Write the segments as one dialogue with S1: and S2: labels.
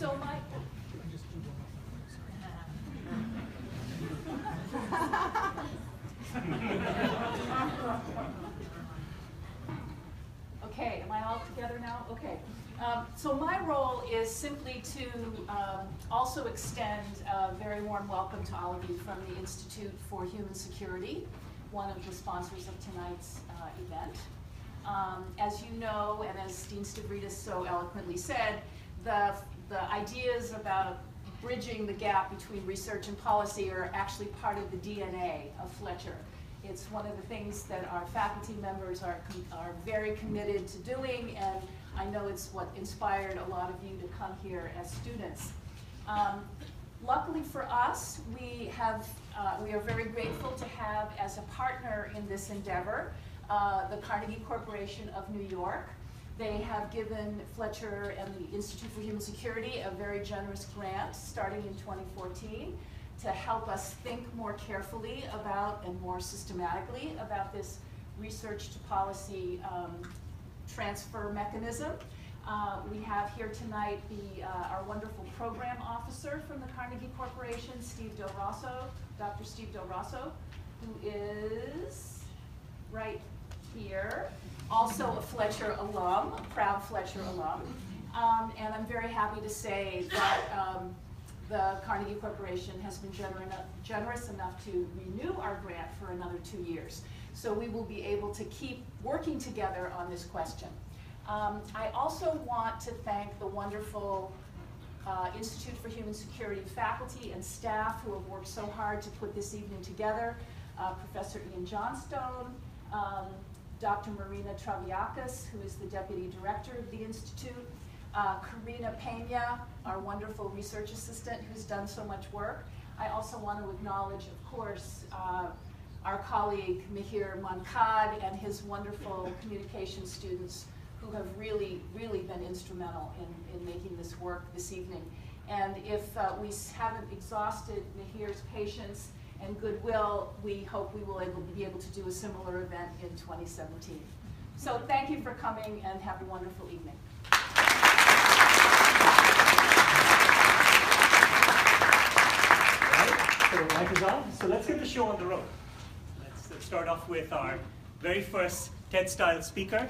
S1: So my... Okay, am I all together now? Okay. So my role is simply to also extend a very warm welcome to all of you from the Institute for Human Security, one of the sponsors of tonight's event. As you know, and as Dean Stavridis so eloquently said, the ideas about bridging the gap between research and policy are actually part of the DNA of Fletcher. It's one of the things that our faculty members are very committed to doing, and I know it's what inspired a lot of you to come here as students. Luckily for us, we are very grateful to have as a partner in this endeavor the Carnegie Corporation of New York. They have given Fletcher and the Institute for Human Security a very generous grant starting in 2014 to help us think more carefully about and more systematically about this research to policy transfer mechanism. We have here tonight our wonderful program officer from the Carnegie Corporation, Dr. Steve Del Rosso, who is right here, also a Fletcher alum, a proud Fletcher alum. And I'm very happy to say that the Carnegie Corporation has been generous enough to renew our grant for another 2 years. So we will be able to keep working together on this question. I also want to thank the wonderful Institute for Human Security faculty and staff who have worked so hard to put this evening together. Professor Ian Johnstone, Dr. Marina Traviakis, who is the Deputy Director of the Institute, Karina Pena, our wonderful research assistant who's done so much work. I also want to acknowledge, of course, our colleague Mihir Mankad and his wonderful communication students who have really, really been instrumental in making this work this evening. And if we haven't exhausted Mihir's patience and goodwill, we hope we will be able to do a similar event in 2017. So thank you for coming and have a wonderful evening.
S2: So the mic is on. So let's get the show on the road. Let's start off with our very first TED-style speaker,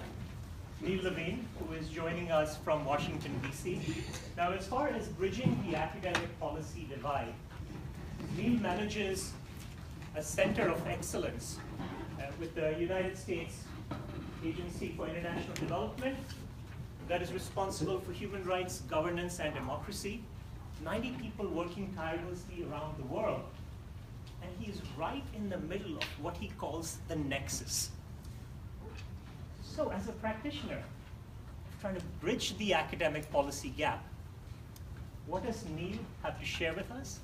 S2: Neil Levine, who is joining us from Washington, D.C. Now, as far as bridging the academic policy divide, Neil manages a center of excellence with the United States Agency for International Development that is responsible for human rights, governance, and democracy. 90 people working tirelessly around the world. And he's right in the middle of what he calls the nexus. So as a practitioner, trying to bridge the academic policy gap, what does Neil have to share with us?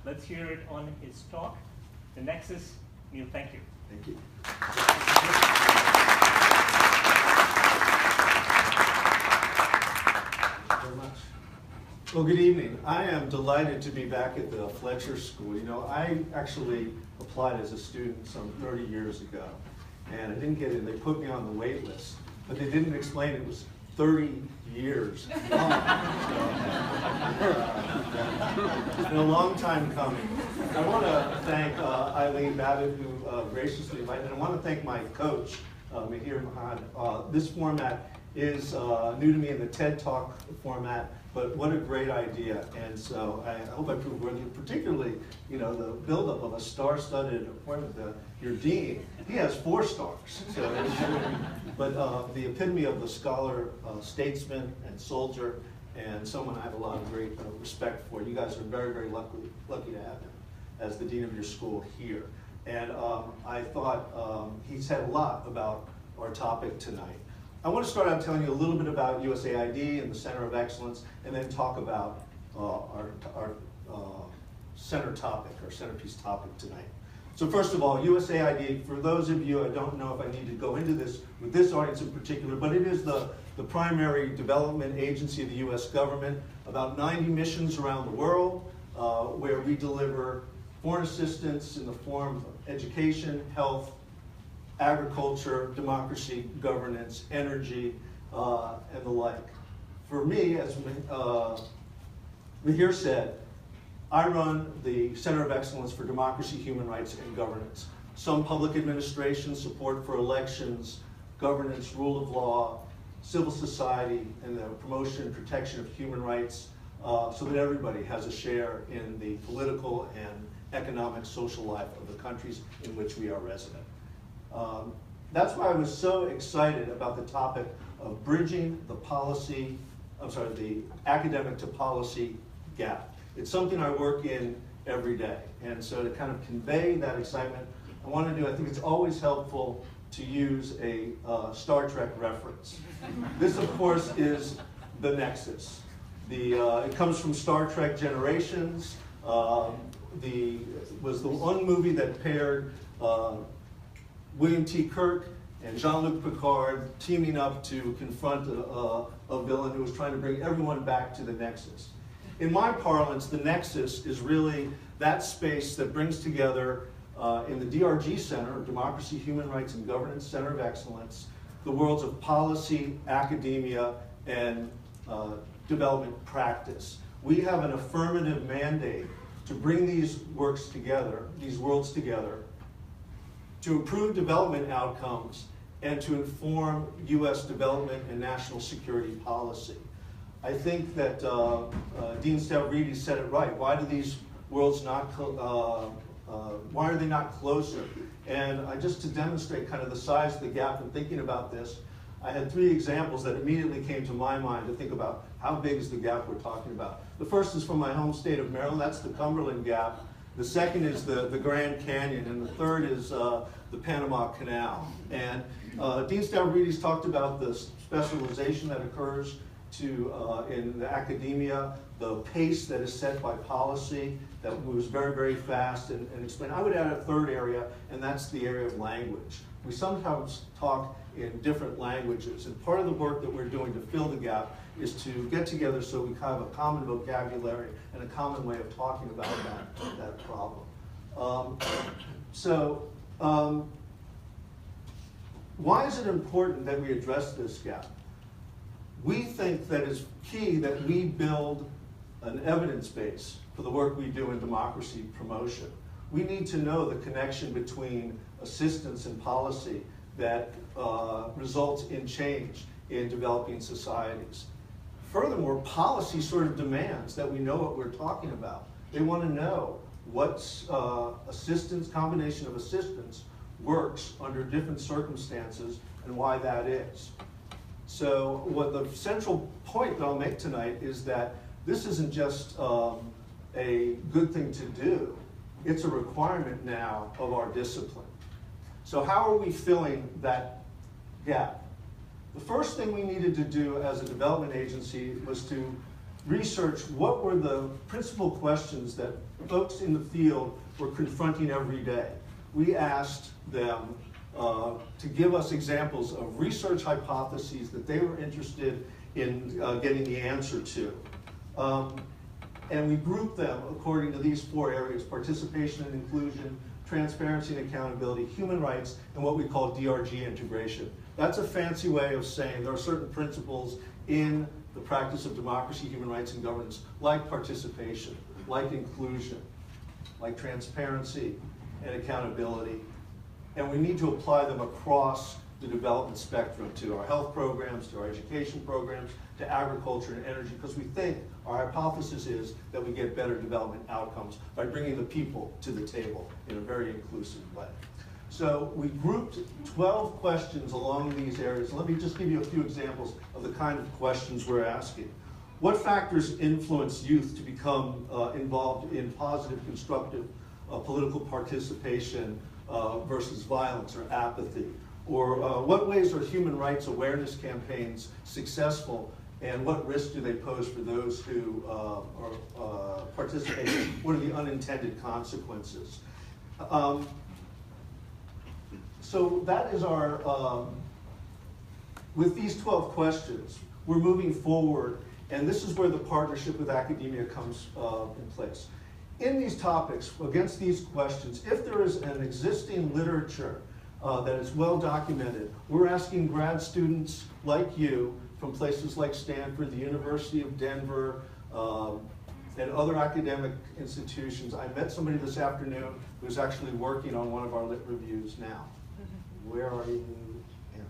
S2: Let's hear it on his talk, The Nexus. Neil, thank you.
S3: Thank you. Very much. Well, good evening. I am delighted to be back at the Fletcher School. You know, I actually applied as a student some 30 years ago, and I didn't get in. They put me on the wait list, but they didn't explain it was 30 years long. It's been a long time coming. I want to thank Eileen Babbitt, who graciously invited me. I want to thank my coach, Mihir Mahad. This format is new to me in the TED Talk format, but what a great idea. And so I hope I prove worthy, particularly, you know, the buildup of a star-studded appointment. Your dean, he has 4 stars. So but the epitome of the scholar, statesman, and soldier, and someone I have a lot of great respect for. You guys are very, very lucky to have him as the dean of your school here. And I thought he said a lot about our topic tonight. I want to start out telling you a little bit about USAID and the Center of Excellence, and then talk about our center topic, our centerpiece topic tonight. So first of all, USAID, for those of you, I don't know if I need to go into this with this audience in particular, but it is the primary development agency of the US government, about 90 missions around the world, where we deliver foreign assistance in the form of education, health, agriculture, democracy, governance, energy, and the like. For me, as Mihir said, I run the Center of Excellence for Democracy, Human Rights, and Governance. Some public administration, support for elections, governance, rule of law, civil society, and the promotion and protection of human rights, so that everybody has a share in the political and economic, social life of the countries in which we are resident. That's why I was so excited about the topic of bridging the academic to policy gap. It's something I work in every day. And so to kind of convey that excitement, I think it's always helpful to use a Star Trek reference. This, of course, is the Nexus. It comes from Star Trek Generations. Was the one movie that paired William T. Kirk and Jean-Luc Picard teaming up to confront a villain who was trying to bring everyone back to the Nexus. In my parlance, the Nexus is really that space that brings together in the DRG Center, Democracy, Human Rights, and Governance Center of Excellence, the worlds of policy, academia, and development practice. We have an affirmative mandate to bring these worlds together, to improve development outcomes and to inform U.S. development and national security policy. I think that Dean Stavridis said it right. Why do these worlds why are they not closer? And just to demonstrate kind of the size of the gap in thinking about this, I had 3 examples that immediately came to my mind to think about how big is the gap we're talking about. The first is from my home state of Maryland. That's the Cumberland Gap. The second is the Grand Canyon, and the third is the Panama Canal. And Dean Stavridis talked about the specialization that occurs in the academia, the pace that is set by policy that moves very, very fast and explain. I would add a third area, and that's the area of language. We sometimes talk in different languages, and part of the work that we're doing to fill the gap is to get together so we have a common vocabulary and a common way of talking about that problem. Why is it important that we address this gap? We think that it's key that we build an evidence base for the work we do in democracy promotion. We need to know the connection between assistance and policy that results in change in developing societies. Furthermore, policy sort of demands that we know what we're talking about. They want to know what combination of assistance works under different circumstances and why that is. So what the central point that I'll make tonight is that this isn't just a good thing to do. It's a requirement now of our discipline. So how are we filling that gap? The first thing we needed to do as a development agency was to research what were the principal questions that folks in the field were confronting every day. We asked them to give us examples of research hypotheses that they were interested in getting the answer to. And we grouped them according to these 4 areas: participation and inclusion, transparency and accountability, human rights, and what we call DRG integration. That's a fancy way of saying there are certain principles in the practice of democracy, human rights, and governance, like participation, like inclusion, like transparency and accountability. And we need to apply them across the development spectrum to our health programs, to our education programs, to agriculture and energy, because we think our hypothesis is that we get better development outcomes by bringing the people to the table in a very inclusive way. So we grouped 12 questions along these areas. Let me just give you a few examples of the kind of questions we're asking. What factors influence youth to become involved in positive, constructive political participation versus violence or apathy? Or what ways are human rights awareness campaigns successful, and what risks do they pose for those who are participating? What are the unintended consequences? So that is our, with these 12 questions, we're moving forward, and this is where the partnership with academia comes in place. In these topics, against these questions, if there is an existing literature that is well documented, we're asking grad students like you from places like Stanford, the University of Denver, and other academic institutions. I met somebody this afternoon who's actually working on one of our lit reviews now. Where are you? Yeah.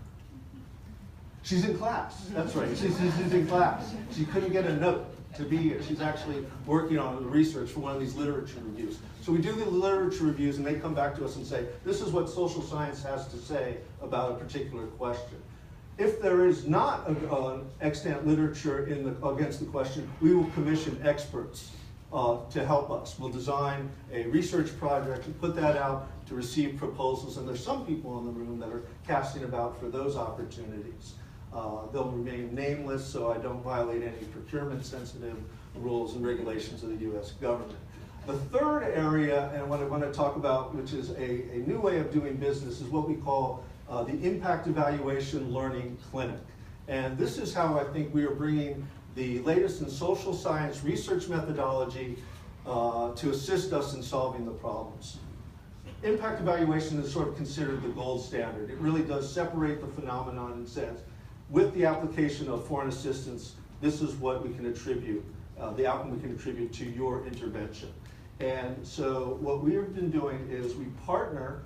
S3: She's in class, that's right, she's in class. She couldn't get a note to be here. She's actually working on the research for one of these literature reviews. So we do the literature reviews and they come back to us and say, this is what social science has to say about a particular question. If there is not an extant literature against the question, we will commission experts to help us. We'll design a research project and put that out to receive proposals, and there's some people in the room that are casting about for those opportunities. They'll remain nameless so I don't violate any procurement sensitive rules and regulations of the US government. The third area, and what I want to talk about, which is a new way of doing business, is what we call the Impact Evaluation Learning Clinic. And this is how I think we are bringing the latest in social science research methodology to assist us in solving the problems. Impact evaluation is sort of considered the gold standard. It really does separate the phenomenon and says, with the application of foreign assistance, this is what we can attribute, the outcome we can attribute to your intervention. And so what we've been doing is we partner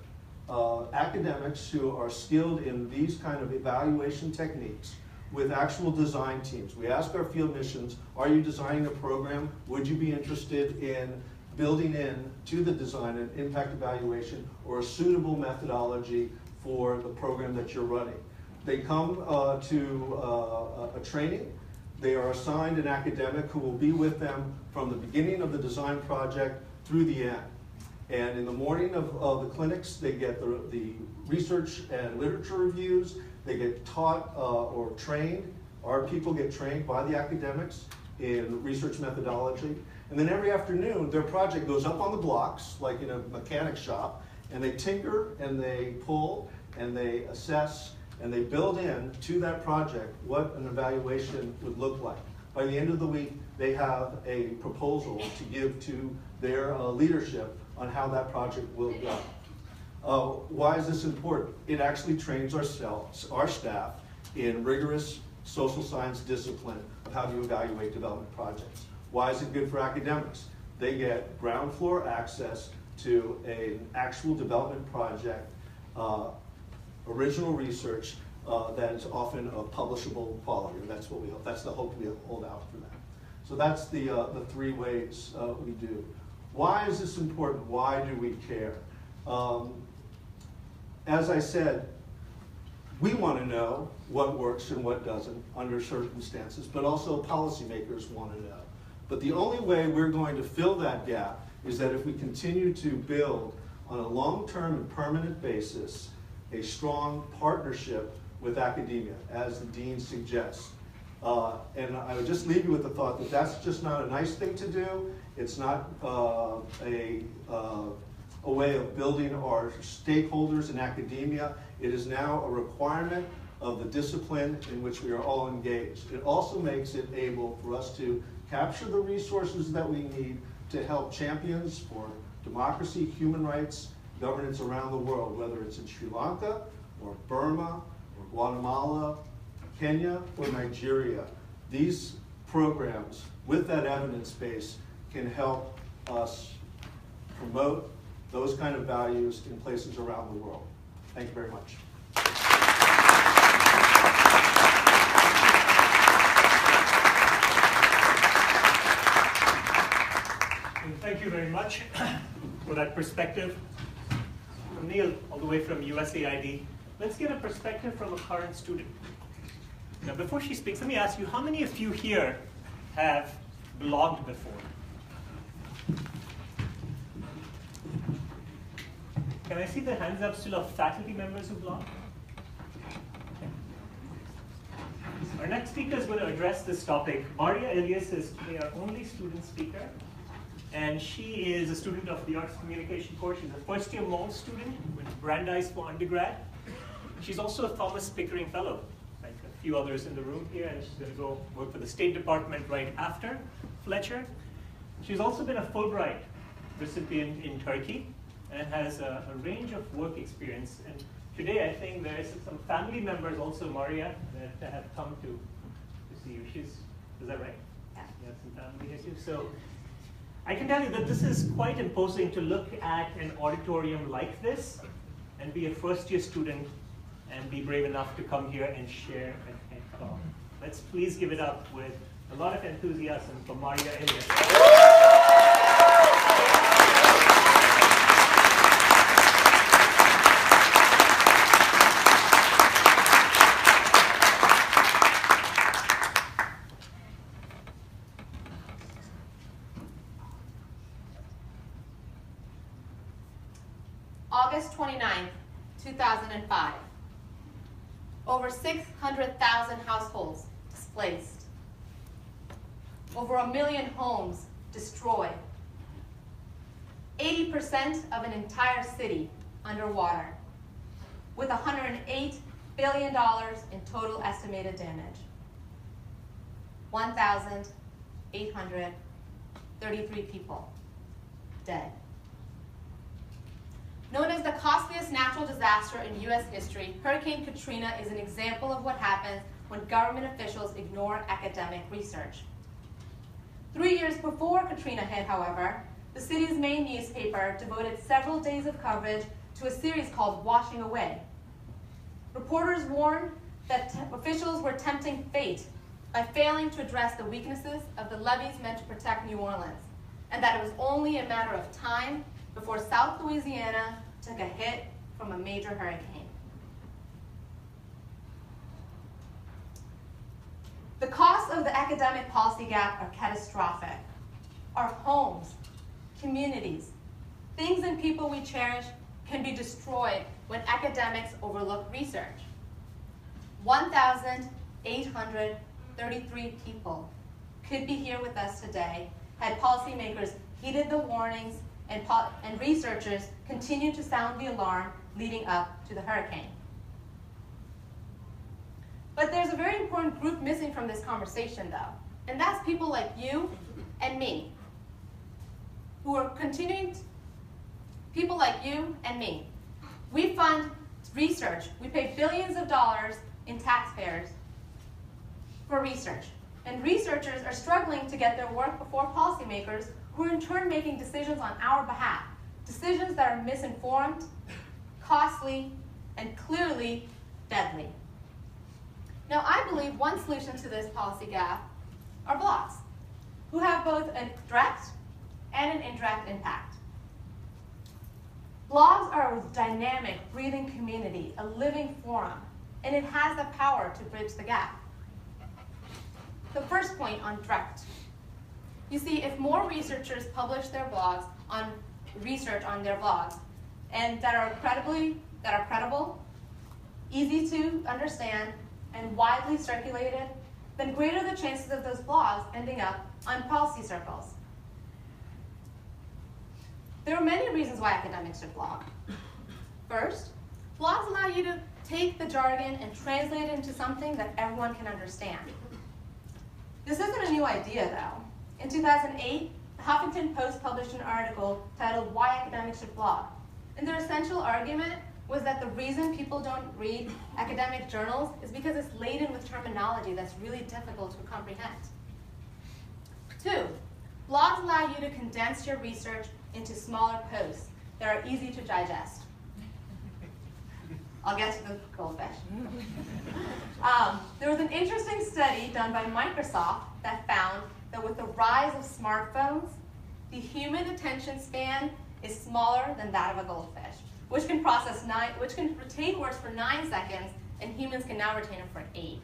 S3: academics who are skilled in these kind of evaluation techniques with actual design teams. We ask our field missions, are you designing a program? Would you be interested in building in to the design an impact evaluation or a suitable methodology for the program that you're running? They come to a training. They are assigned an academic who will be with them from the beginning of the design project through the end. And in the morning of the clinics, they get the research and literature reviews. They get taught or trained. Our people get trained by the academics in research methodology. And then every afternoon, their project goes up on the blocks, like in a mechanic shop, and they tinker and they pull and they assess and they build in to that project what an evaluation would look like. By the end of the week, they have a proposal to give to their leadership on how that project will go. Why is this important? It actually trains our staff in rigorous social science discipline of how to evaluate development projects. Why is it good for academics? They get ground floor access to an actual development project, original research that is often of publishable quality. That's what we hope. That's the hope we hold out for them. So that's the three ways we do. Why is this important? Why do we care? As I said, we want to know what works and what doesn't under circumstances, but also policymakers want to know. But the only way we're going to fill that gap is that if we continue to build on a long-term and permanent basis a strong partnership with academia, as the dean suggests. And I would just leave you with the thought that that's just not a nice thing to do. It's not a way of building our stakeholders in academia. It is now a requirement of the discipline in which we are all engaged. It also makes it able for us to capture the resources that we need to help champions for democracy, human rights, governance around the world, whether it's in Sri Lanka, or Burma, or Guatemala, Kenya, or Nigeria. These programs, with that evidence base, can help us promote those kind of values in places around the world. Thank you very much.
S2: And thank you very much for that perspective. From Neil, all the way from USAID. Let's get a perspective from a current student. Now, before she speaks, let me ask you, how many of you here have blogged before? Can I see the hands up still of faculty members who blog? Okay. Our next speaker is going to address this topic. Maria Elias is today our only student speaker, and she is a student of the Arts Communication course. She's a first-year Moll student with Brandeis for undergrad. She's also a Thomas Pickering Fellow, like a few others in the room here, and she's going to go work for the State Department right after Fletcher. She's also been a Fulbright recipient in Turkey, and has a range of work experience. And today, I think there is some family members also, Maria, that have come to see you. Is that right?
S4: Yeah.
S2: You have some family here too. So I can tell you that this is quite imposing to look at an auditorium like this and be a first-year student and be brave enough to come here and share a TED Talk. Let's please give it up with a lot of enthusiasm for Maria Elias.
S4: August 29th, 2005. Over 600,000 households displaced. Over 1 million homes destroyed. 80% of an entire city underwater, with $108 billion in total estimated damage. 1,833 people dead. Known as the costliest natural disaster in U.S. history, Hurricane Katrina is an example of what happens when government officials ignore academic research. 3 years before Katrina hit, however, the city's main newspaper devoted several days of coverage to a series called Washing Away. Reporters warned that officials were tempting fate by failing to address the weaknesses of the levees meant to protect New Orleans, and that it was only a matter of time before South Louisiana took a hit from a major hurricane. The costs of the academic policy gap are catastrophic. Our homes, communities, things and people we cherish can be destroyed when academics overlook research. 1,833 people could be here with us today had policymakers heeded the warnings and researchers continued to sound the alarm leading up to the hurricane. But there's a very important group missing from this conversation, though, and that's people like you and me, who are people like you and me. We fund research. We pay billions of dollars in taxpayers for research, and researchers are struggling to get their work before policymakers, who are in turn making decisions on our behalf, decisions that are misinformed, costly, and clearly deadly. Now, I believe one solution to this policy gap are blogs, who have both a direct and an indirect impact. Blogs are a dynamic, breathing community, a living forum, and it has the power to bridge the gap. The first point on direct. You see, if more researchers publish their blogs on research on their blogs, and that are credible, easy to understand, and widely circulated, then greater the chances of those blogs ending up on policy circles. There are many reasons why academics should blog. First, blogs allow you to take the jargon and translate it into something that everyone can understand. This isn't a new idea, though. In 2008, the Huffington Post published an article titled "Why Academics Should Blog," and their essential argument was that the reason people don't read academic journals is because it's laden with terminology that's really difficult to comprehend. 2, blogs allow you to condense your research into smaller posts that are easy to digest. I'll get to the goldfish. There was an interesting study done by Microsoft that found that with the rise of smartphones, the human attention span is smaller than that of a goldfish, which can retain words for 9 seconds, and humans can now retain it for 8.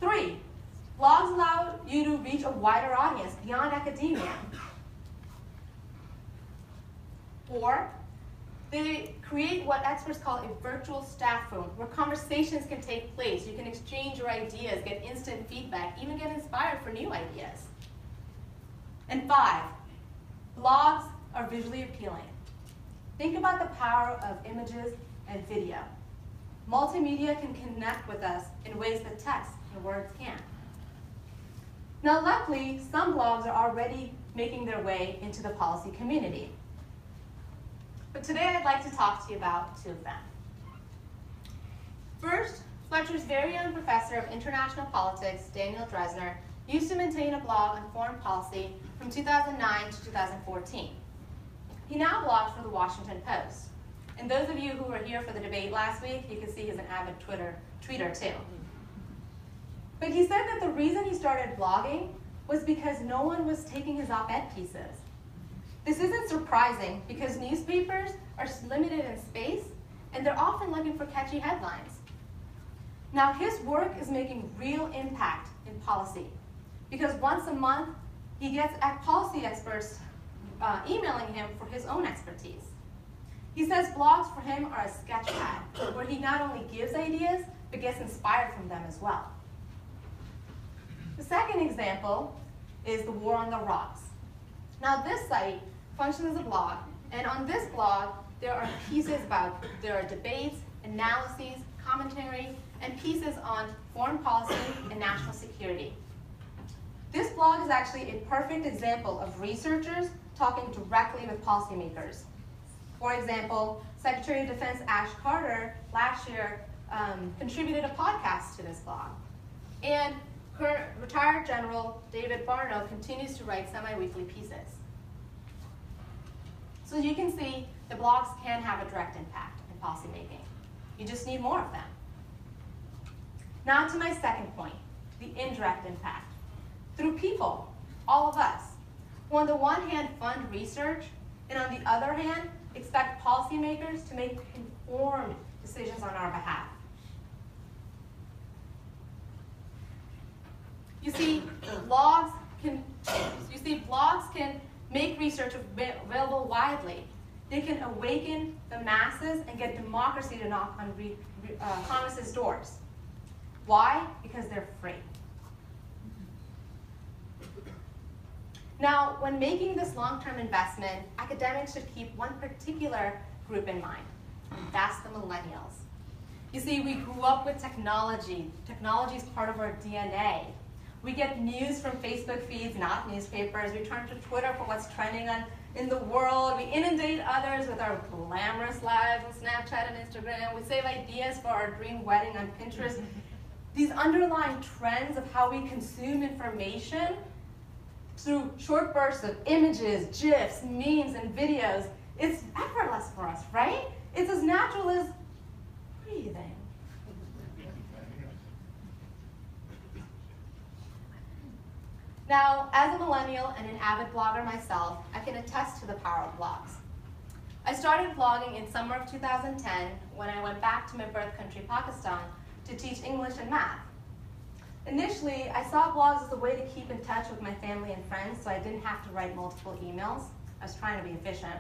S4: 3, blogs allow you to reach a wider audience beyond academia. 4, they create what experts call a virtual staff room, where conversations can take place. You can exchange your ideas, get instant feedback, even get inspired for new ideas. And 5, blogs are visually appealing. Think about the power of images and video. Multimedia can connect with us in ways that text and words can't. Now, luckily, some blogs are already making their way into the policy community. But today I'd like to talk to you about 2 of them. First, Fletcher's very own professor of international politics, Daniel Dresner, used to maintain a blog on foreign policy from 2009 to 2014. He now blogs for the Washington Post. And those of you who were here for the debate last week, you can see he's an avid tweeter too. But he said that the reason he started blogging was because no one was taking his op-ed pieces. This isn't surprising because newspapers are limited in space and they're often looking for catchy headlines. Now his work is making real impact in policy because once a month he gets policy experts emailing him for his own expertise. He says blogs for him are a sketch pad where he not only gives ideas but gets inspired from them as well. The second example is the War on the Rocks. Now this site functions as a blog, and on this blog there are pieces there are debates, analyses, commentary, and pieces on foreign policy and national security. This blog is actually a perfect example of researchers talking directly with policymakers. For example, Secretary of Defense Ash Carter last year contributed a podcast to this blog. And retired General David Barno continues to write semi-weekly pieces. So you can see the blogs can have a direct impact in policymaking. You just need more of them. Now to my second point, the indirect impact. Through people, all of us, who on the one hand fund research, and on the other hand, expect policymakers to make informed decisions on our behalf. You see, blogs can make research available widely. They can awaken the masses and get democracy to knock on Congress's doors. Why? Because they're free. Now, when making this long-term investment, academics should keep one particular group in mind, and that's the millennials. You see, we grew up with technology. Technology is part of our DNA. We get news from Facebook feeds, not newspapers. We turn to Twitter for what's trending in the world. We inundate others with our glamorous lives on Snapchat and Instagram. We save ideas for our dream wedding on Pinterest. These underlying trends of how we consume information through short bursts of images, GIFs, memes, and videos, it's effortless for us, right? It's as natural as breathing. Now, as a millennial and an avid blogger myself, I can attest to the power of blogs. I started blogging in summer of 2010 when I went back to my birth country, Pakistan, to teach English and math. Initially, I saw blogs as a way to keep in touch with my family and friends so I didn't have to write multiple emails. I was trying to be efficient.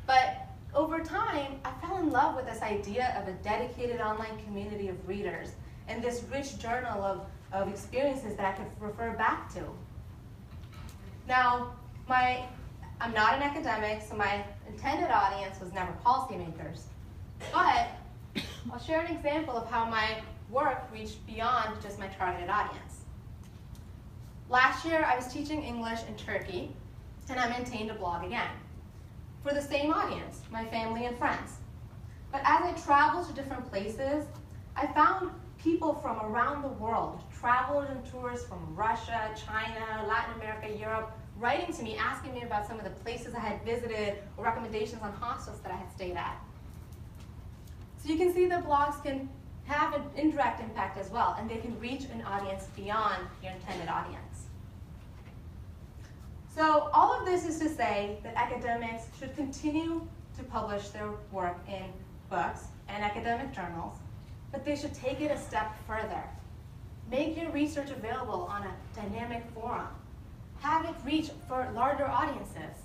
S4: But over time, I fell in love with this idea of a dedicated online community of readers and this rich journal of experiences that I could refer back to. Now, I'm not an academic, so my intended audience was never policymakers. But I'll share an example of how my work reached beyond just my targeted audience. Last year, I was teaching English in Turkey, and I maintained a blog again for the same audience, my family and friends. But as I traveled to different places, I found people from around the world, travelers and tourists from Russia, China, Latin America, Europe, writing to me, asking me about some of the places I had visited or recommendations on hostels that I had stayed at. So you can see that blogs can have an indirect impact as well, and they can reach an audience beyond your intended audience. So all of this is to say that academics should continue to publish their work in books and academic journals, but they should take it a step further. Make your research available on a dynamic forum. Have it reach for larger audiences.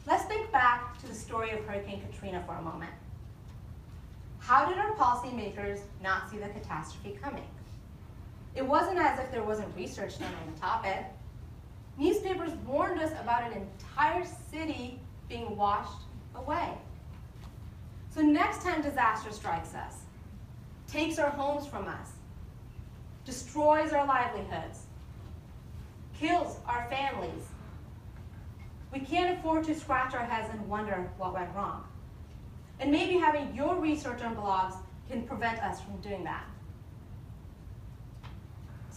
S4: Let's think back to the story of Hurricane Katrina for a moment. How did our policymakers not see the catastrophe coming? It wasn't as if there wasn't research done on the topic. Newspapers warned us about an entire city being washed away. So next time disaster strikes us, takes our homes from us, destroys our livelihoods, kills our families, we can't afford to scratch our heads and wonder what went wrong. And maybe having your research on blogs can prevent us from doing that.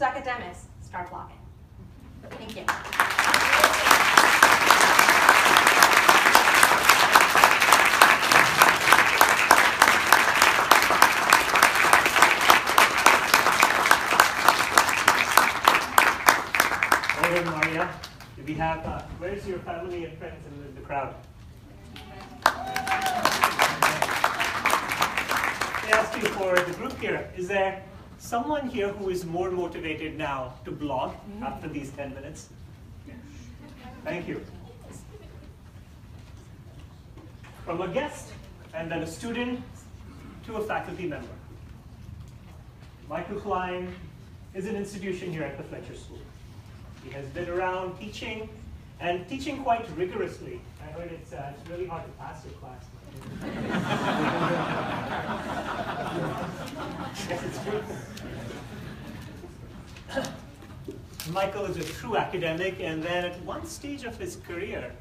S4: So academics, start blogging. Thank you.
S2: Well done, Maria. Do we have, where's your family and friends in the crowd? I ask you for the group here, is there someone here who is more motivated now to blog after these 10 minutes? Thank you. From a guest, and then a student, to a faculty member. Michael Klein is an institution here at the Fletcher School. He has been around teaching, and teaching quite rigorously. I heard it's really hard to pass your class. Yes, it's true. Michael is a true academic, and then at one stage of his career,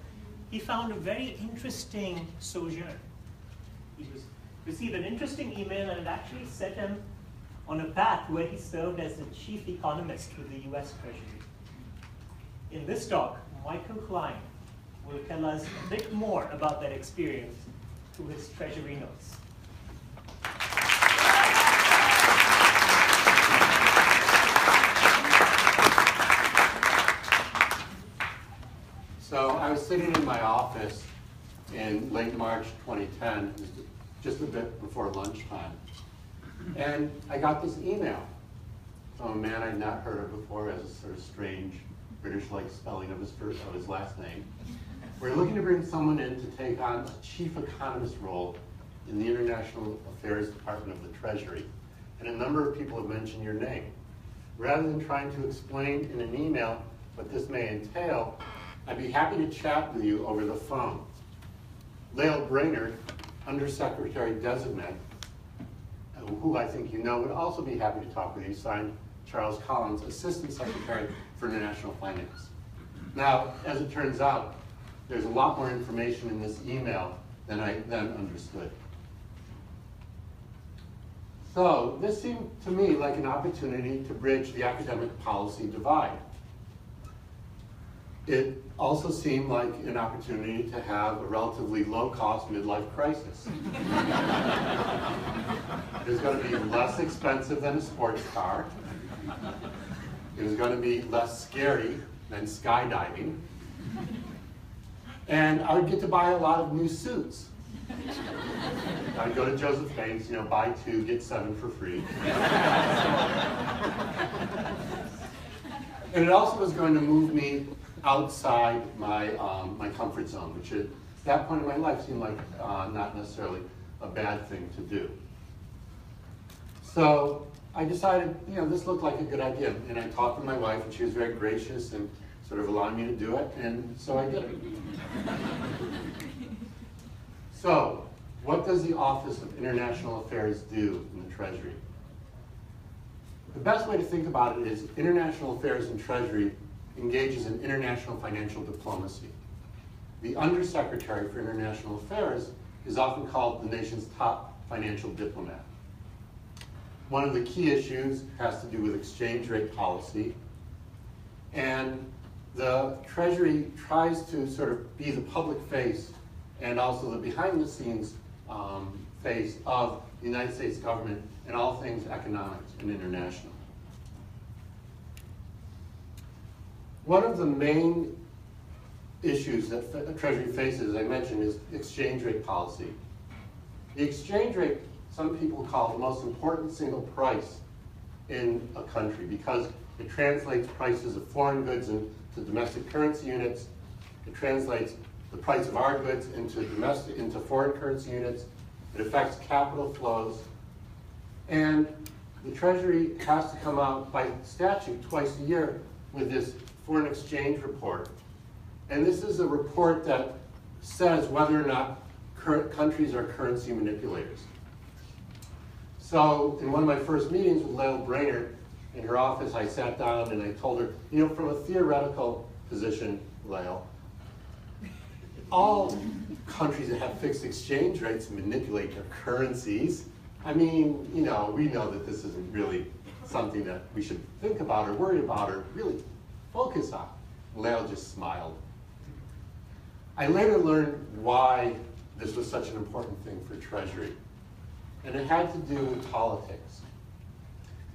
S2: he found a very interesting sojourn. He received an interesting email, and it actually set him on a path where he served as the chief economist with the US Treasury. In this talk, Michael Klein will tell us a bit more about that experience through his Treasury notes.
S5: So I was sitting in my office in late March 2010, just a bit before lunchtime, and I got this email from a man I'd not heard of before, as a sort of strange British-like spelling of his last name. We're looking to bring someone in to take on a chief economist role in the International Affairs Department of the Treasury, and a number of people have mentioned your name. Rather than trying to explain in an email what this may entail, I'd be happy to chat with you over the phone. Lael Brainerd, Undersecretary Designate, who I think you know, would also be happy to talk with you, signed Charles Collins, Assistant Secretary for International Finance. Now, as it turns out, there's a lot more information in this email than I then understood. So this seemed to me like an opportunity to bridge the academic policy divide. It also seemed like an opportunity to have a relatively low-cost midlife crisis. It was going to be less expensive than a sports car. It was going to be less scary than skydiving. And I would get to buy a lot of new suits. I'd go to Joseph Banks, buy 2, get 7 for free. And it also was going to move me outside my comfort zone, which at that point in my life seemed like not necessarily a bad thing to do. So I decided, this looked like a good idea. And I talked to my wife, and she was very gracious and sort of allowed me to do it, and so I did it. So, what does the Office of International Affairs do in the Treasury? The best way to think about it is International Affairs and Treasury engages in international financial diplomacy. The Undersecretary for International Affairs is often called the nation's top financial diplomat. One of the key issues has to do with exchange rate policy, and the Treasury tries to sort of be the public face and also the behind-the-scenes face of the United States government in all things economics and international. One of the main issues that the Treasury faces, as I mentioned, is exchange rate policy. The exchange rate, some people call the most important single price in a country because it translates prices of foreign goods into domestic currency units. It translates the price of our goods into foreign currency units. It affects capital flows. And the Treasury has to come out by statute twice a year with this foreign exchange report. And this is a report that says whether or not countries are currency manipulators. So in one of my first meetings with Lael Brainerd in her office, I sat down and I told her, from a theoretical position, Lael, all countries that have fixed exchange rates manipulate their currencies. I mean, we know that this isn't really something that we should think about or worry about or really focus on. Lael just smiled. I later learned why this was such an important thing for Treasury. And it had to do with politics.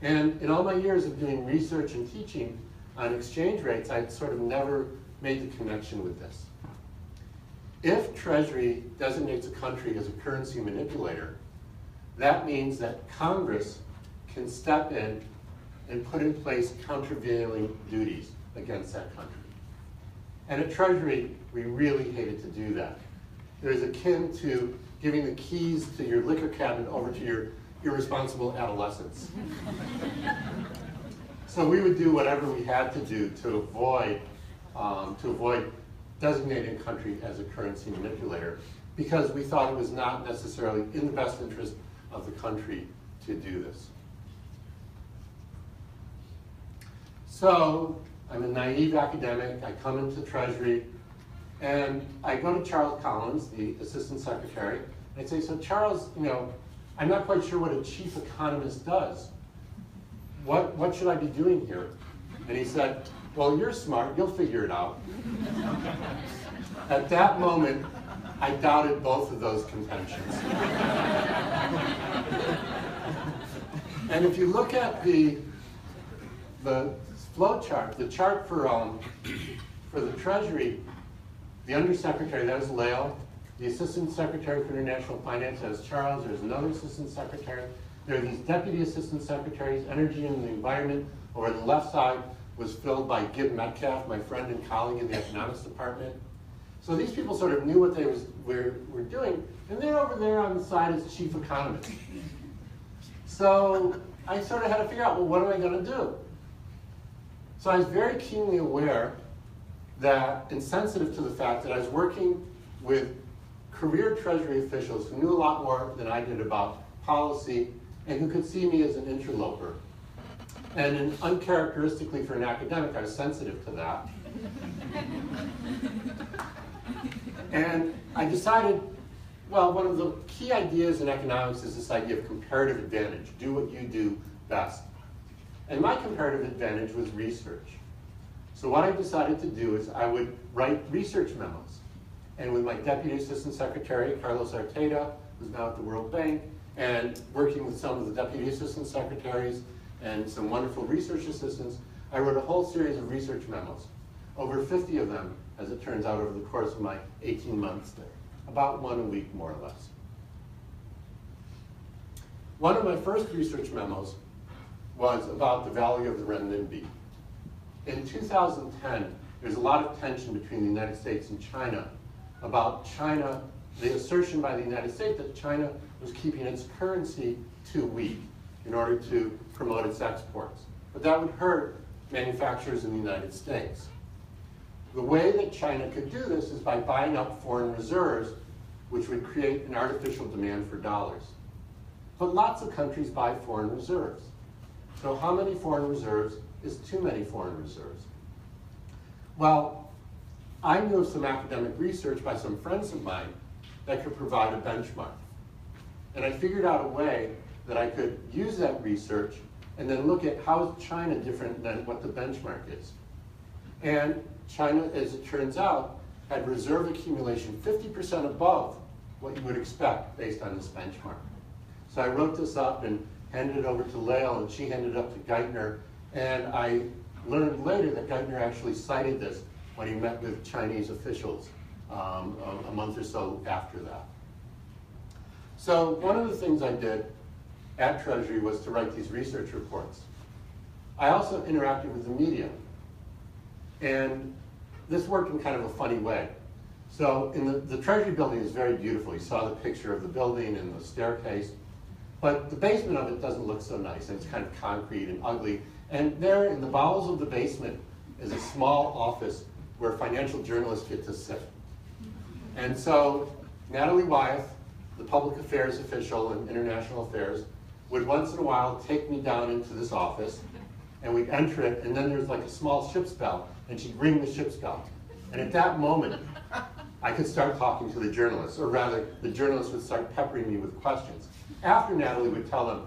S5: And in all my years of doing research and teaching on exchange rates, I'd sort of never made the connection with this. If Treasury designates a country as a currency manipulator, that means that Congress can step in and put in place countervailing duties against that country. And at Treasury, we really hated to do that. It was akin to giving the keys to your liquor cabinet over to your irresponsible adolescents. So we would do whatever we had to do to avoid designating a country as a currency manipulator, because we thought it was not necessarily in the best interest of the country to do this. So I'm a naive academic. I come into Treasury, and I go to Charles Collins, the Assistant Secretary, and I say, so Charles, I'm not quite sure what a chief economist does. What should I be doing here? And he said, well, you're smart, you'll figure it out. At that moment, I doubted both of those contentions. And if you look at the flow chart, the chart for the Treasury, the Undersecretary, that is Lael. The Assistant Secretary for International Finance, that is Charles. There's another Assistant Secretary. There are these Deputy Assistant Secretaries. Energy and the Environment, over on the left side, was filled by Gib Metcalf, my friend and colleague in the Economics Department. So these people sort of knew what they were doing, and they're over there on the side as Chief Economist. So I sort of had to figure out, well, what am I going to do? So I was very keenly aware that, and sensitive to the fact that I was working with career Treasury officials who knew a lot more than I did about policy and who could see me as an interloper. And uncharacteristically for an academic, I was sensitive to that. And I decided, well, one of the key ideas in economics is this idea of comparative advantage. Do what you do best. And my comparative advantage was research. So what I decided to do is I would write research memos. And with my Deputy Assistant Secretary, Carlos Arteta, who's now at the World Bank, and working with some of the Deputy Assistant Secretaries and some wonderful research assistants, I wrote a whole series of research memos. Over 50 of them, as it turns out, over the course of my 18 months there. About one a week, more or less. One of my first research memos was about the value of the renminbi. In 2010, there's a lot of tension between the United States and China about the assertion by the United States that China was keeping its currency too weak in order to promote its exports. But that would hurt manufacturers in the United States. The way that China could do this is by buying up foreign reserves, which would create an artificial demand for dollars. But lots of countries buy foreign reserves. So how many foreign reserves is too many foreign reserves? Well, I knew of some academic research by some friends of mine that could provide a benchmark. And I figured out a way that I could use that research and then look at how is China different than what the benchmark is. And China, as it turns out, had reserve accumulation 50% above what you would expect based on this benchmark. So I wrote this up and handed it over to Lael, and she handed it up to Geithner. And I learned later that Geithner actually cited this when he met with Chinese officials a month or so after that. So one of the things I did at Treasury was to write these research reports. I also interacted with the media. And this worked in kind of a funny way. So in the Treasury building is very beautiful. You saw the picture of the building and the staircase. But the basement of it doesn't look so nice, and it's kind of concrete and ugly. And there in the bowels of the basement is a small office where financial journalists get to sit. And so Natalie Wyeth, the public affairs official in international affairs, would once in a while take me down into this office, and we'd enter it, and then there's like a small ship's bell, and she'd ring the ship's bell. And at that moment, I could start talking to the journalists, or rather, the journalists would start peppering me with questions. After Natalie would tell them,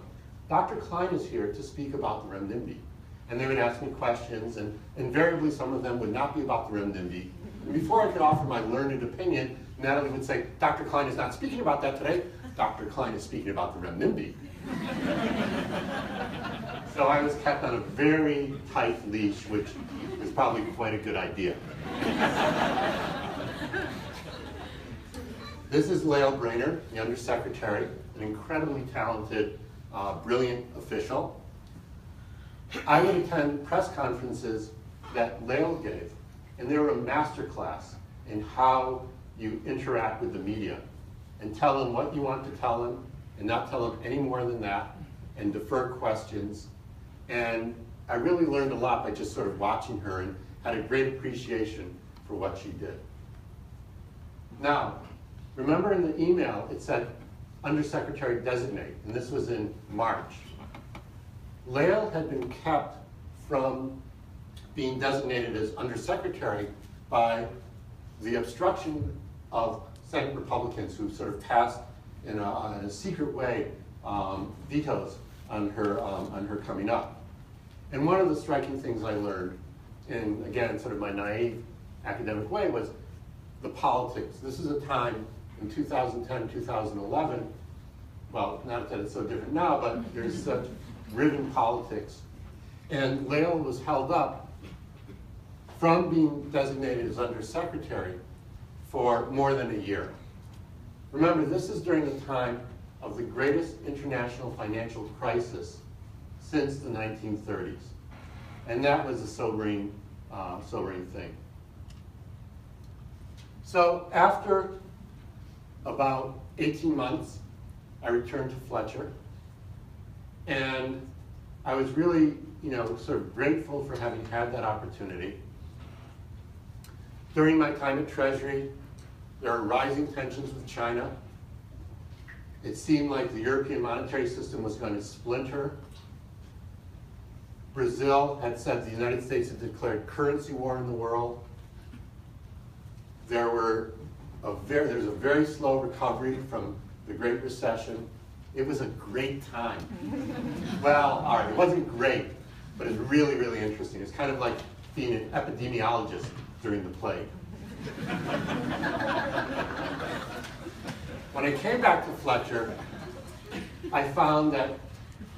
S5: Dr. Klein is here to speak about the renminbi. And they would ask me questions, and invariably some of them would not be about the renminbi. And before I could offer my learned opinion, Natalie would say, Dr. Klein is not speaking about that today. Dr. Klein is speaking about the renminbi. So I was kept on a very tight leash, which is probably quite a good idea. This is Lael Brainerd, the Undersecretary, an incredibly talented, brilliant official. I would attend press conferences that Lael gave, and they were a master class in how you interact with the media and tell them what you want to tell them and not tell them any more than that and defer questions. And I really learned a lot by just sort of watching her and had a great appreciation for what she did. Now, remember in the email it said Undersecretary Designate, and this was in March. Lael had been kept from being designated as Undersecretary by the obstruction of Senate Republicans who sort of passed in a secret way vetoes on her coming up. And one of the striking things I learned, in again sort of my naive academic way, was the politics. This is a time in 2010, 2011, well, not that it's so different now, but there's such riven politics. And Lael was held up from being designated as Undersecretary for more than a year. Remember, this is during the time of the greatest international financial crisis since the 1930s. And that was a sobering thing. So after about 18 months, I returned to Fletcher. And I was really, sort of grateful for having had that opportunity. During my time at Treasury, there were rising tensions with China. It seemed like the European monetary system was going to splinter. Brazil had said the United States had declared currency war in the world. There was a very slow recovery from the Great Recession. It was a great time. Well, all right, it wasn't great, but it was really, really interesting. It's kind of like being an epidemiologist during the plague. When I came back to Fletcher, I found that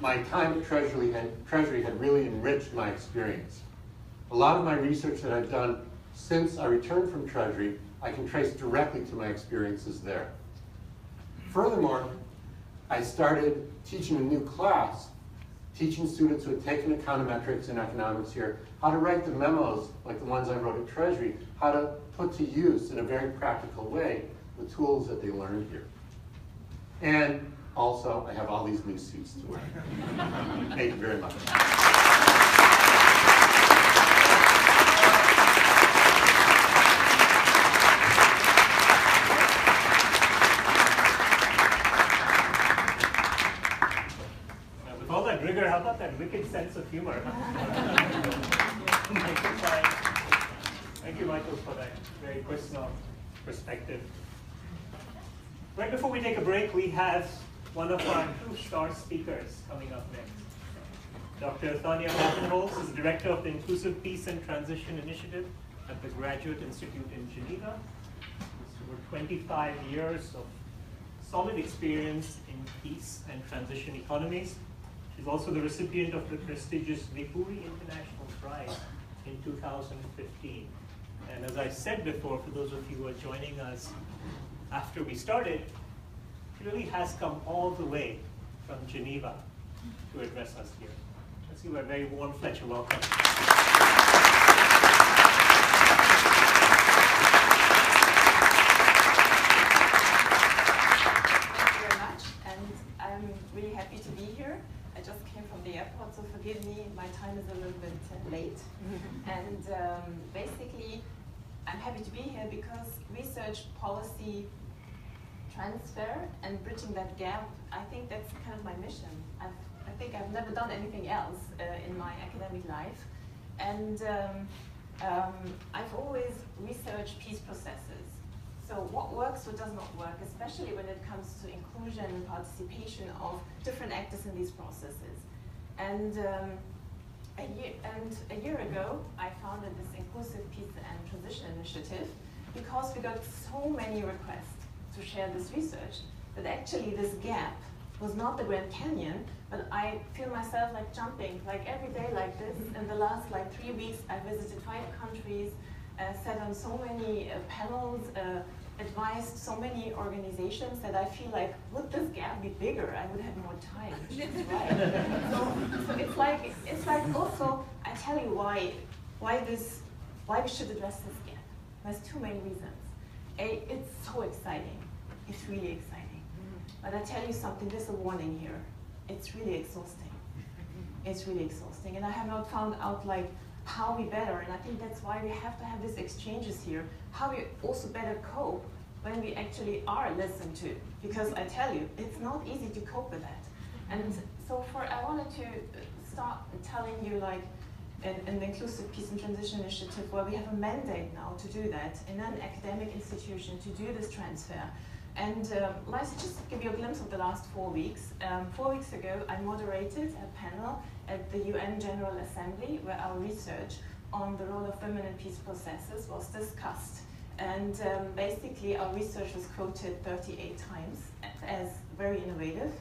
S5: my time at Treasury had really enriched my experience. A lot of my research that I've done since I returned from Treasury, I can trace directly to my experiences there. Furthermore, I started teaching a new class, teaching students who had taken econometrics and economics here how to write the memos like the ones I wrote at Treasury, how to put to use in a very practical way the tools that they learned here. And also, I have all these new suits to wear. Thank you very much.
S2: With all that rigor, how about that wicked sense of humor? Thank you, Michael, for that very personal perspective. Right before we take a break, we have one of our two star speakers coming up next. Dr. Tanya Martinholz is the Director of the Inclusive Peace and Transition Initiative at the Graduate Institute in Geneva. With over 25 years of solid experience in peace and transition economies. She's also the recipient of the prestigious Vipuri International Prize in 2015. And as I said before, for those of you who are joining us after we started, she really has come all the way from Geneva to address us here. Let's give her a very warm Fletcher welcome.
S6: Thank you very much, and I'm really happy to be here. I just came from the airport, so forgive me, my time is a little bit late. And basically, I'm happy to be here because research policy transfer and bridging that gap, I think that's kind of my mission. I think I've never done anything else in my academic life. And I've always researched peace processes. So what works, what does not work, especially when it comes to inclusion and participation of different actors in these processes. And a year ago, I founded this Inclusive Peace and Transition Initiative because we got so many requests to share this research that actually this gap was not the Grand Canyon, but I feel myself like jumping like every day like this. In the last like 3 weeks, I visited 5 countries, sat on so many panels, advised so many organizations that I feel like, would this gap be bigger? I would have more time, which is right. So it's like also, I tell you why we should address this gap. There's too many reasons. A, it's so exciting. It's really exciting. But I tell you something, there's a warning here. It's really exhausting. It's really exhausting. And I have not found out like how we better, and I think that's why we have to have these exchanges here, how we also better cope when we actually are listened to. Because I tell you, it's not easy to cope with that. And so I wanted to start telling you like an Inclusive Peace and Transition Initiative where we have a mandate now to do that in an academic institution to do this transfer. And let's just give you a glimpse of the last 4 weeks. 4 weeks ago, I moderated a panel at the UN General Assembly where our research on the role of women in peace processes was discussed. And basically, our research was quoted 38 times as very innovative.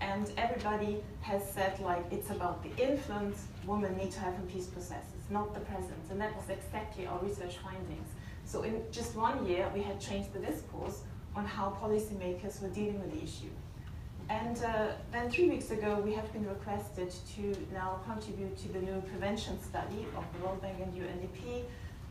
S6: And everybody has said, like, it's about the influence women need to have in peace processes, not the presence. And that was exactly our research findings. So in just 1 year, we had changed the discourse on how policymakers were dealing with the issue. And then 3 weeks ago, we have been requested to now contribute to the new prevention study of the World Bank and UNDP.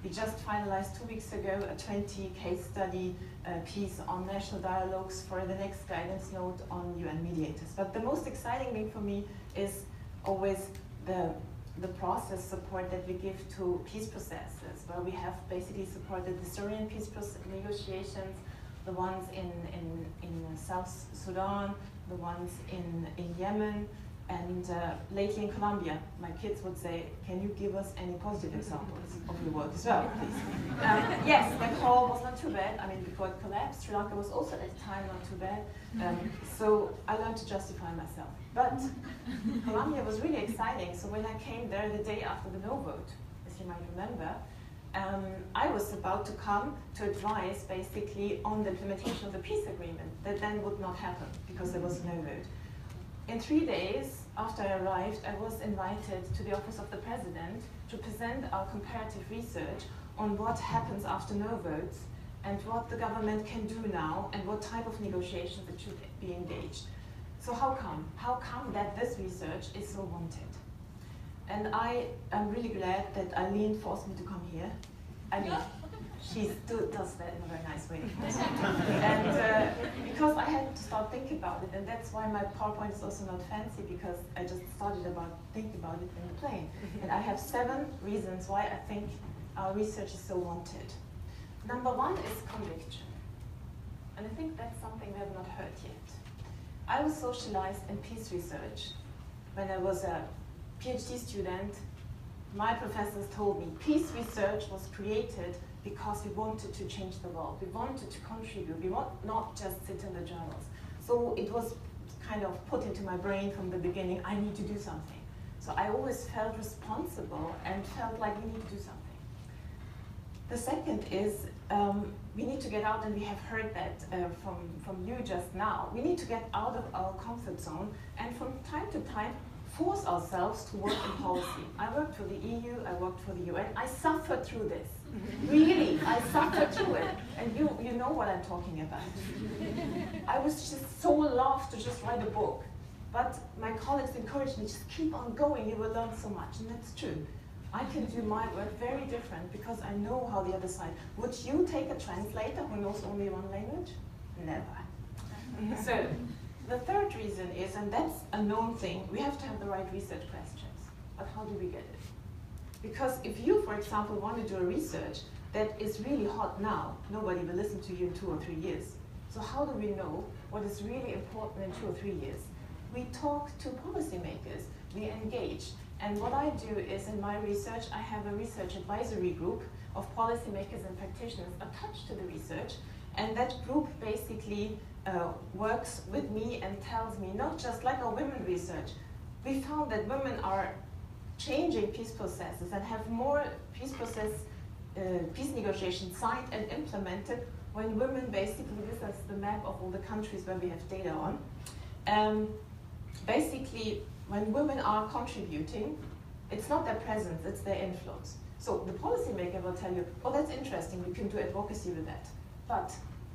S6: We just finalized 2 weeks ago a 20 case study piece on national dialogues for the next guidance note on UN mediators. But the most exciting thing for me is always the process support that we give to peace processes, where we have basically supported the Syrian peace negotiations, the ones in South Sudan, the ones in Yemen, and lately in Colombia. My kids would say, can you give us any positive examples of your work as well, please? Yes, Nepal was not too bad. I mean, before it collapsed, Sri Lanka was also at the time not too bad. So I learned to justify myself. But Colombia was really exciting. So when I came there the day after the no vote, as you might remember, I was about to come to advise basically on the implementation of the peace agreement that then would not happen because there was no vote. In 3 days after I arrived, I was invited to the office of the president to present our comparative research on what happens after no votes and what the government can do now and what type of negotiations it should be engaged. So how come? How come that this research is so wanted? And I am really glad that Eileen forced me to come here. I mean, she does that in a very nice way. And because I had to start thinking about it, and that's why my PowerPoint is also not fancy, because I just started thinking about it in the plane. And I have 7 reasons why I think our research is so wanted. Number 1 is conviction. And I think that's something we have not heard yet. I was socialized in peace research when I was a PhD student. My professors told me peace research was created because we wanted to change the world. We wanted to contribute. We want not just sit in the journals. So it was kind of put into my brain from the beginning, I need to do something. So I always felt responsible and felt like we need to do something. The second is we need to get out, and we have heard that from you just now. We need to get out of our comfort zone and from time to time force ourselves to work in policy. I worked for the EU, I worked for the UN. I suffered through this. Really, I suffered through it. And you know what I'm talking about. I was just so loved to just write a book. But my colleagues encouraged me, just keep on going, you will learn so much. And that's true. I can do my work very different because I know how the other side. Would you take a translator who knows only one language? Never. So the third reason is, and that's a known thing, we have to have the right research questions. But how do we get it? Because if you, for example, want to do a research that is really hot now, nobody will listen to you in 2 or 3 years. So how do we know what is really important in 2 or 3 years? We talk to policymakers, we engage. And what I do is, in my research, I have a research advisory group of policymakers and practitioners attached to the research, And that group basically works with me and tells me, not just like our women research, we found that women are changing peace processes and have more peace negotiations signed and implemented when women basically, this is the map of all the countries where we have data on. Basically, when women are contributing, it's not their presence, it's their influence. So the policymaker will tell you, oh, that's interesting, we can do advocacy with that. But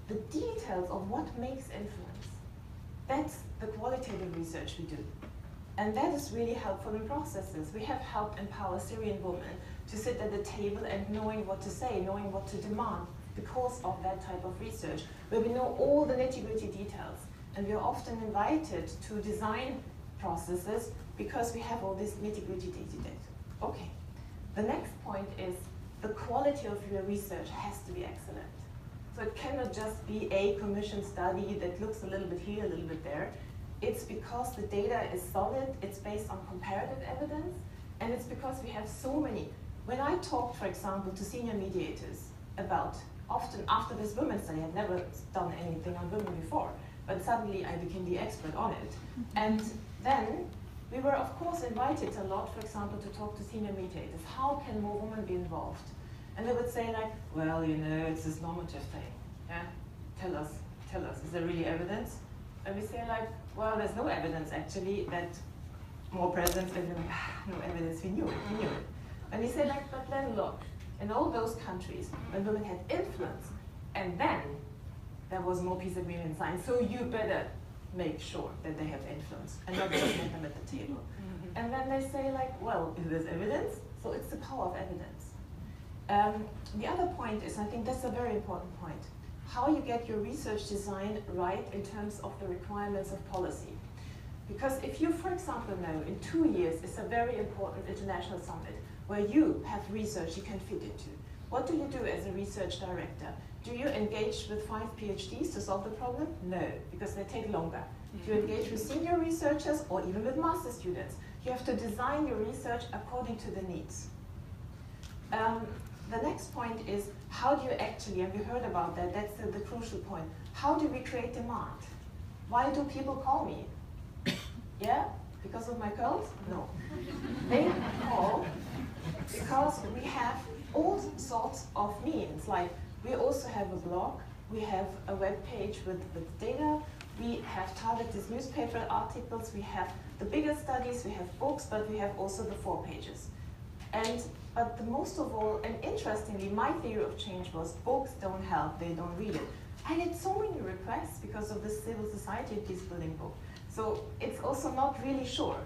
S6: the details of what makes influence, that's the qualitative research we do. And that is really helpful in processes. We have helped empower Syrian women to sit at the table and knowing what to say, knowing what to demand because of that type of research, where we know all the nitty-gritty details. And we are often invited to design processes because we have all this nitty-gritty data. Okay, the next point is the quality of your research has to be excellent. So it cannot just be a commission study that looks a little bit here, a little bit there. It's because the data is solid, it's based on comparative evidence, and it's because we have so many. When I talk, for example, to senior mediators about, often after this women's study, I've never done anything on women before, but suddenly I became the expert on it. And then we were, of course, invited a lot, for example, to talk to senior mediators. How can more women be involved? And they would say like, well, you know, it's this normative thing. Yeah? Tell us, is there really evidence? And we say like, well, there's no evidence actually that more presence, and then, no evidence, we knew it. And we say like, but then look, in all those countries, when women had influence, and then there was more peace agreement signed, so you better make sure that they have influence, and not just get them at the table. And then they say like, well, if there's evidence, so it's the power of evidence. The other point is, I think that's a very important point, how you get your research design right in terms of the requirements of policy. Because if you, for example, know in 2 years is a very important international summit where you have research you can fit into, what do you do as a research director? Do you engage with 5 PhDs to solve the problem? No, because they take longer. Do you engage with senior researchers or even with master students? You have to design your research according to the needs. The next point is, how do you actually, and we heard about that, that's the crucial point. How do we create demand? Why do people call me? Yeah? Because of my curls? No. They call because we have all sorts of means. Like, we also have a blog, we have a web page with data, we have targeted newspaper articles, we have the bigger studies, we have books, but we have also the 4 pages. But the most of all, and interestingly, my theory of change was books don't help, they don't read it. I get so many requests because of the civil society peace building book. So it's also not really sure.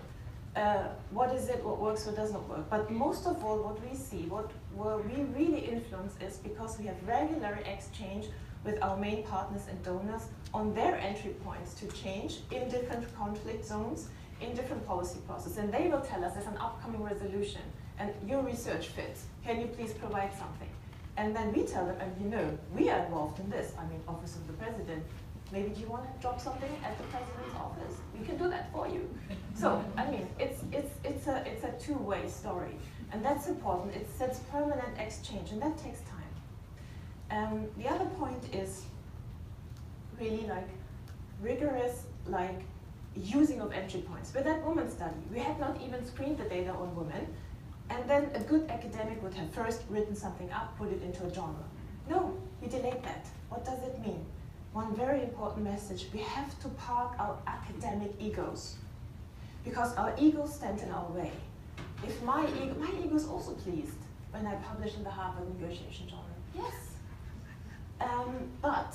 S6: What is it, what works, what does not work. But most of all, what we see, where we really influence is because we have regular exchange with our main partners and donors on their entry points to change in different conflict zones, in different policy processes. And they will tell us there's an upcoming resolution and your research fits. Can you please provide something? And then we tell them, and you know, we are involved in this. I mean, Office of the President. Maybe do you want to drop something at the President's office? We can do that for you. So, I mean, it's a two-way story. And that's important. It's permanent exchange, and that takes time. The other point is really like rigorous, like using of entry points. With that woman study, we had not even screened the data on women. And then a good academic would have first written something up, put it into a journal. No, we delayed that. What does it mean? One very important message, we have to park our academic egos. Because our egos stand in our way. If my ego is also pleased when I publish in the Harvard Negotiation Journal. Yes. But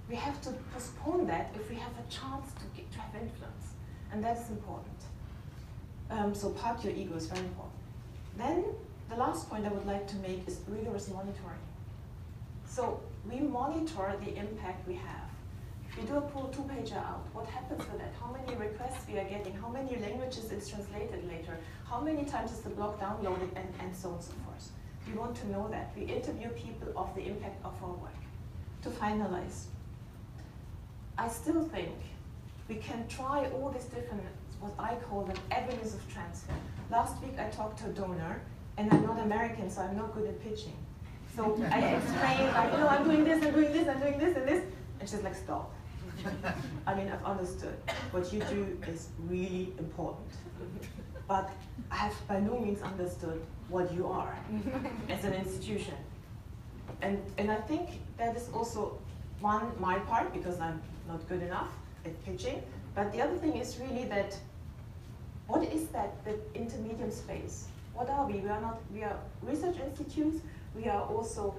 S6: we have to postpone that if we have a chance to have influence. And that's important. So park your ego is very important. Then the last point I would like to make is rigorous monitoring. So we monitor the impact we have. If we do a full 2-pager out, what happens with that? How many requests we are getting? How many languages it's translated later? How many times is the blog downloaded? And so on and so forth. We want to know that. We interview people of the impact of our work. To finalize, I still think we can try all these different, what I call them, avenues of transfer. Last week I talked to a donor, and I'm not American, so I'm not good at pitching. So I explained, like, you know, I'm doing this, I'm doing this, I'm doing this, and this. And she's like, stop. I mean, I've understood. What you do is really important. But I have by no means understood what you are as an institution. And I think that is also my part, because I'm not good enough at pitching. But the other thing is really that, what is that, the intermediate space? What are we? We are research institutes. We are also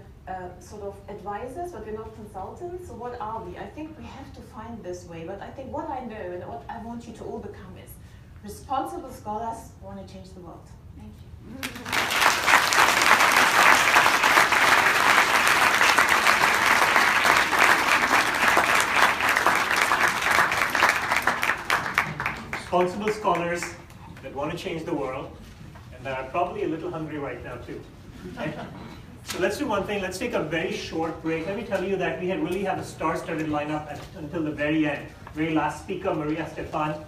S6: sort of advisors, but we're not consultants. So what are we? I think we have to find this way. But I think what I know and what I want you to all become is responsible scholars who want to change the world. Thank you.
S2: Responsible scholars that want to change the world, and that are probably a little hungry right now too. Okay? So let's do one thing. Let's take a very short break. Let me tell you that we really have a star-studded lineup until the very end. Very last speaker, Maria Stefan,